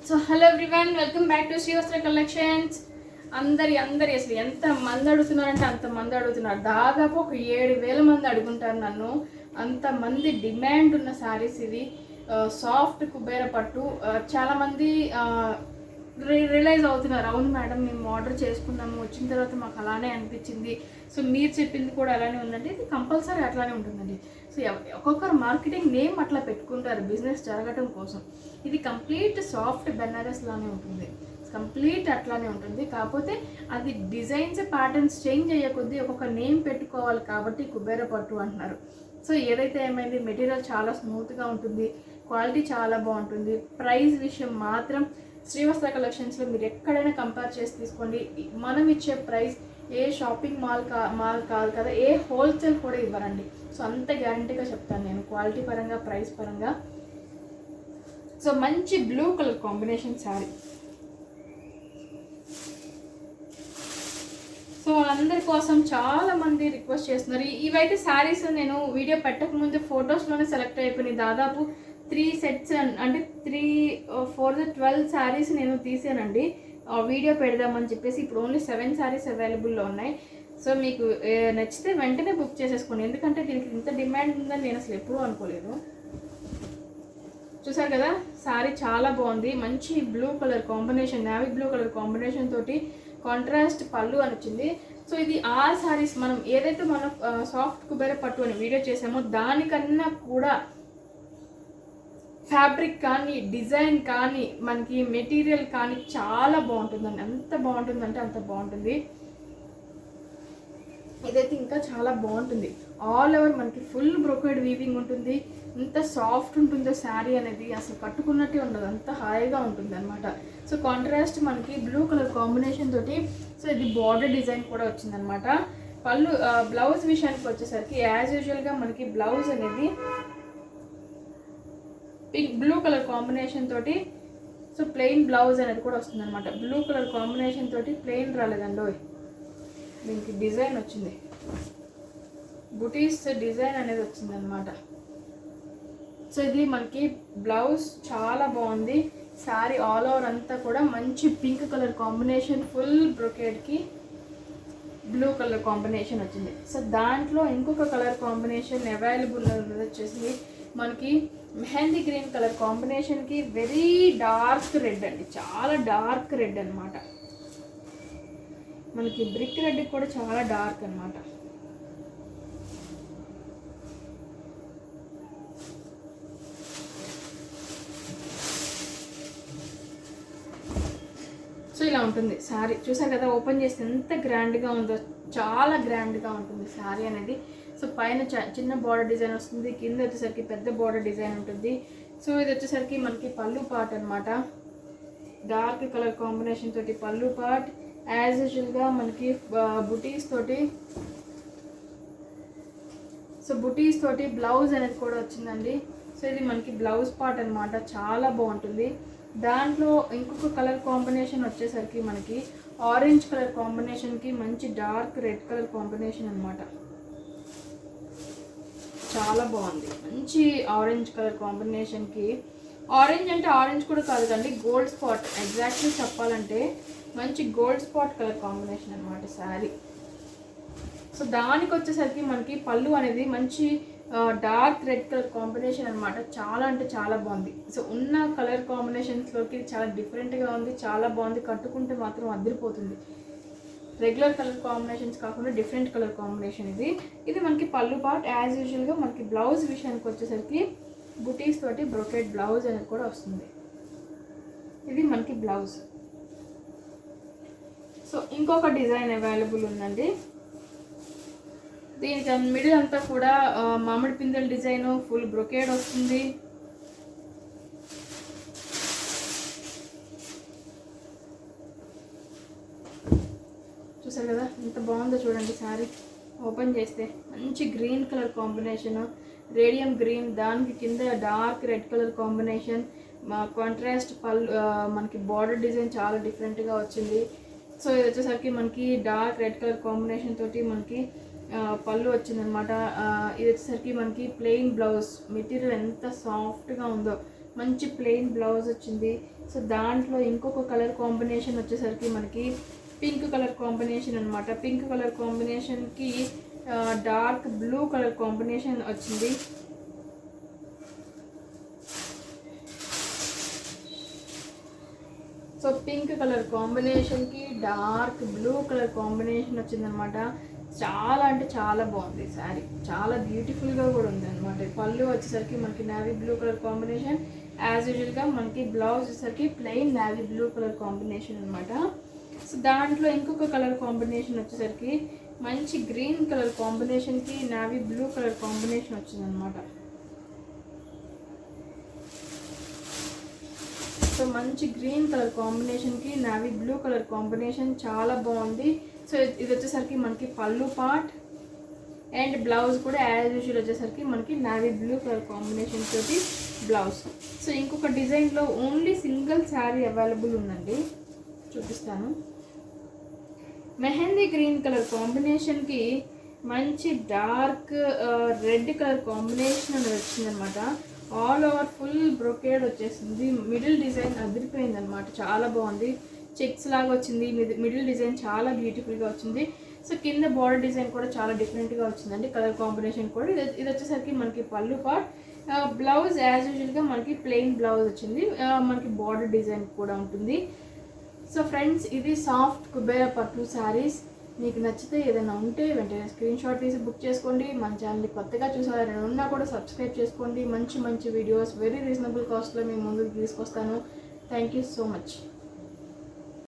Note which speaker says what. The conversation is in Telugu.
Speaker 1: So hello everyone, welcome back to Srivastra collections. అందరి అసలు ఎంత మంది అడుగుతున్నారంటే అంత మంది అడుగుతున్నారు. దాదాపు ఒక 7,000 మంది అడుగుంటారు నన్ను. అంతమంది డిమాండ్ ఉన్న శారీస్ ఇవి. సాఫ్ట్ కుబేర పట్టు. చాలామంది రియలైజ్ అవుతున్నారు, అవును మేడం మేము ఆర్డర్ చేసుకున్నాము, వచ్చిన తర్వాత మాకు అలానే అనిపించింది. సో మీరు చెప్పింది కూడా అలానే ఉందండి. ఇది కంపల్సరీ అట్లానే ఉంటుందండి. సో ఒక్కొక్కరు మార్కెటింగ్ నేమ్ అట్లా పెట్టుకుంటారు బిజినెస్ జరగటం కోసం. ఇది కంప్లీట్ సాఫ్ట్ బెనారస్ లానే ఉంటుంది, కంప్లీట్ అట్లానే ఉంటుంది. కాకపోతే అది డిజైన్స్ ప్యాటర్న్స్ చేంజ్ అయ్యే కొద్దీ ఒక్కొక్క నేమ్ పెట్టుకోవాలి కాబట్టి కుబేర పట్టు అంటున్నారు. సో ఏదైతే ఏమైంది, మెటీరియల్ చాలా స్మూత్గా ఉంటుంది, క్వాలిటీ చాలా బాగుంటుంది. ప్రైస్ విషయం మాత్రం శ్రీవస్త్ర కలెక్షన్స్లో మీరు ఎక్కడైనా కంపేర్ చేసి తీసుకోండి. మనం ఇచ్చే ప్రైస్ ఏ షాపింగ్ మాల్ కాదు కదా, ఏ హోల్సేల్ కూడా ఇవ్వరండి. సో అంత గ్యారంటీగా చెప్తాను నేను, క్వాలిటీ పరంగా ప్రైస్ పరంగా. సో మంచి blue colour combination sari. So అందరి కోసం చాలా మంది రిక్వెస్ట్ చేస్తున్నారు. ఇవైతే శారీస్ నేను వీడియో పెట్టకముందు ఫొటోస్లోనే సెలెక్ట్ అయిపోయినాయి. దాదాపు 3 సెట్స్ అంటే 12 శారీస్ నేను తీసానండి వీడియో పెడదామని చెప్పేసి. ఇప్పుడు ఓన్లీ 7 శారీస్ అవైలబుల్లో ఉన్నాయి. సో మీకు నచ్చితే వెంటనే బుక్ చేసేసుకోండి, ఎందుకంటే దీనికి ఇంత డిమాండ్ ఉందని నేను అసలు ఎప్పుడూ అనుకోలేదు. చూసారు కదా, శారీ చాలా బాగుంది. మంచి blue colour combination, navy blue colour combination తోటి కాంట్రాస్ట్ పళ్ళు అని వచ్చింది. సో ఇది ఆ శారీస్ మనం ఏదైతే మనం సాఫ్ట్ కుబేర పట్టు అని వీడియో చేసామో దానికన్నా కూడా ఫ్యాబ్రిక్ కానీ డిజైన్ కానీ మనకి మెటీరియల్ కానీ చాలా బాగుంటుందండి. ఎంత బాగుంటుందంటే అంత బాగుంటుంది. ఇదైతే ఇంకా చాలా బాగుంటుంది. ఆల్ ఓవర్ మనకి ఫుల్ బ్రోకెడ్ వీవింగ్ ఉంటుంది. ఎంత సాఫ్ట్ ఉంటుందో శారీ అనేది, అసలు కట్టుకున్నట్టే ఉండదు, అంత హాయిగా ఉంటుంది అనమాట. సో కాంట్రాస్ట్ మనకి బ్లూ కలర్ కాంబినేషన్ తోటి. సో ఇది బార్డర్ డిజైన్ కూడా వచ్చిందనమాట. పళ్ళు బ్లౌజ్ విషయానికి వచ్చేసరికి యాజ్ యూజువల్గా మనకి బ్లౌజ్ అనేది పింక్ బ్లూ కలర్ కాంబినేషన్ తోటి. సో ప్లెయిన్ బ్లౌజ్ అనేది కూడా వస్తుంది అనమాట. బ్లూ కలర్ కాంబినేషన్ తోటి ప్లెయిన్ రాలేదండి, దీనికి డిజైన్ వచ్చింది, బుటీస్ డిజైన్ అనేది వచ్చింది అనమాట. సో ఇది మనకి బ్లౌజ్ చాలా బాగుంది. శారీ ఆల్ ఓవర్ అంతా కూడా మంచి పింక్ కలర్ కాంబినేషన్, ఫుల్ బ్రొకేడ్కి బ్లూ కలర్ కాంబినేషన్ వచ్చింది. సో దాంట్లో ఇంకొక కలర్ కాంబినేషన్ అవైలబుల్ వచ్చేసి మనకి మెహందీ గ్రీన్ కలర్ కాంబినేషన్కి వెరీ డార్క్ రెడ్ అండి, చాలా డార్క్ రెడ్ అనమాట. మనకి బ్రిక్ రెడ్ కూడా చాలా డార్క్ అనమాట. సో ఇలా ఉంటుంది శారీ. చూసారు కదా, ఓపెన్ చేస్తే ఎంత గ్రాండ్గా ఉందో, చాలా గ్రాండ్గా ఉంటుంది శారీ అనేది. సో పైన చిన్న బార్డర్ డిజైన్ వస్తుంది, కింద వచ్చేసరికి పెద్ద బార్డర్ డిజైన్ ఉంటుంది. సో ఇది వచ్చేసరికి మనకి పళ్ళు పార్ట్ అనమాట. డార్క్ కలర్ కాంబినేషన్ తోటి పళ్ళు పార్ట్. యాజ్ యూజువల్గా మనకి బుటీస్ తోటి, సో బుటీస్ తోటి బ్లౌజ్ అనేది కూడా వచ్చిందండి. సో ఇది మనకి బ్లౌజ్ పార్ట్ అనమాట, చాలా బాగుంటుంది. దాంట్లో ఇంకొక కలర్ కాంబినేషన్ వచ్చేసరికి మనకి ఆరెంజ్ కలర్ కాంబినేషన్కి మంచి డార్క్ రెడ్ కలర్ కాంబినేషన్ అనమాట. చాలా బాగుంది, మంచి ఆరెంజ్ కలర్ కాంబినేషన్కి. ఆరెంజ్ అంటే ఆరెంజ్ కూడా కాదు కండి, గోల్డ్ స్పాట్, ఎగ్జాక్ట్లీ చెప్పాలంటే మంచి గోల్డ్ స్పాట్ కలర్ కాంబినేషన్ అనమాట శారీ. సో దానికి వచ్చేసరికి మనకి పళ్ళు అనేది మంచి డార్క్ రెడ్ కలర్ కాంబినేషన్ అనమాట. చాలా అంటే చాలా బాగుంది. సో ఉన్న కలర్ కాంబినేషన్స్లోకి చాలా డిఫరెంట్గా ఉంది, చాలా బాగుంది. కట్టుకుంటే మాత్రం అదిరిపోతుంది. రెగ్యులర్ కలర్ కాంబినేషన్స్ కాకుండా డిఫరెంట్ కలర్ కాంబినేషన్ ఇది. ఇది మనకి పళ్ళు పార్ట్. యాజ్ యూజువల్గా మనకి బ్లౌజ్ విషయానికి వచ్చేసరికి బుటీస్ తోటి బ్రోకెడ్ బ్లౌజ్ అనేది కూడా వస్తుంది. ఇది మనకి బ్లౌజ్. సో ఇంకొక డిజైన్ అవైలబుల్ ఉందండి. దీనికి మిడిల్ అంతా కూడా మామిడి పిందెల డిజైన్, ఫుల్ బ్రొకేడ్ వస్తుంది. చూసారు కదా ఎంత బాగుందో చూడండి శారీ. ఓపెన్ చేస్తే మంచి green colour combination, radium green, దానికి కింద dark red colour combination, contrast పళ్ళు, మనకి బార్డర్ డిజైన్ చాలా డిఫరెంట్గా వచ్చింది. సో ఇది వచ్చేసరికి మనకి డార్క్ రెడ్ కలర్ కాంబినేషన్ తోటి మనకి పళ్ళు వచ్చిందనమాట. ఇది వచ్చేసరికి మనకి ప్లెయిన్ బ్లౌజ్. మెటీరియల్ ఎంత సాఫ్ట్గా ఉందో, మంచి ప్లెయిన్ బ్లౌజ్ వచ్చింది. సో దాంట్లో ఇంకొక కలర్ కాంబినేషన్ వచ్చేసరికి మనకి పింక్ కలర్ కాంబినేషన్ అనమాట. పింక్ కలర్ కాంబినేషన్కి డార్క్ బ్లూ కలర్ కాంబినేషన్ వచ్చింది. సో పింక్ కలర్ కాంబినేషన్కి డార్క్ బ్లూ కలర్ కాంబినేషన్ వచ్చిందనమాట. చాలా అంటే చాలా బాగుంది శారీ, చాలా బ్యూటిఫుల్గా కూడా ఉంది అనమాట. పళ్ళు వచ్చేసరికి మనకి navy blue colour combination, as యూజువల్గా మనకి బ్లౌజ్ వచ్చేసరికి plain navy blue colour combination అనమాట. సో దాంట్లో ఇంకొక కలర్ కాంబినేషన్ వచ్చేసరికి మంచి గ్రీన్ కలర్ కాంబినేషన్కి నేవీ బ్లూ కలర్ కాంబినేషన్ వచ్చిందనమాట. సో మంచి గ్రీన్ కలర్ కాంబినేషన్కి నేవీ బ్లూ కలర్ కాంబినేషన్ చాలా బాగుంది. సో ఇది వచ్చేసరికి మనకి పళ్ళు పార్ట్ అండ్ బ్లౌజ్ కూడా యాజ్ యూజువల్ వచ్చేసరికి మనకి నేవీ బ్లూ కలర్ కాంబినేషన్ తోటి బ్లౌజ్. సో ఇంకొక డిజైన్లో ఓన్లీ సింగిల్ శారీ అవైలబుల్ ఉందండి, చూపిస్తాను. మెహందీ గ్రీన్ కలర్ కాంబినేషన్కి మంచి డార్క్ రెడ్ కలర్ కాంబినేషన్ అనేది వచ్చిందనమాట. ఆల్ ఓవర్ ఫుల్ బ్రొకేడ్ వచ్చేసింది. మిడిల్ డిజైన్ అదిరిపోయింది అనమాట, చాలా బాగుంది. చెక్స్ లాగా వచ్చింది. మిడిల్ డిజైన్ చాలా బ్యూటిఫుల్గా వచ్చింది. సో కింద బార్డర్ డిజైన్ కూడా చాలా డిఫరెంట్గా వచ్చిందండి. కలర్ కాంబినేషన్ కూడా ఇది వచ్చేసరికి మనకి పళ్ళు పార్ట్. బ్లౌజ్ యాజ్ యూజువల్గా మనకి ప్లెయిన్ బ్లౌజ్ వచ్చింది. మనకి బార్డర్ డిజైన్ కూడా ఉంటుంది. సో ఫ్రెండ్స్, ఇది సాఫ్ట్ కుబేరా పట్టు శారీస్. మీకు నచ్చితే ఏదైనా ఉంటే వెంటనే స్క్రీన్ షాట్ తీసి బుక్ చేసుకోండి. మన ఛానల్ని కొత్తగా చూసారని ఉన్నా కూడా సబ్స్క్రైబ్ చేసుకోండి. మంచి మంచి వీడియోస్ వెరీ రీజనబుల్ కాస్ట్లో మేము ముందుకు తీసుకొస్తాను. Thank you so much.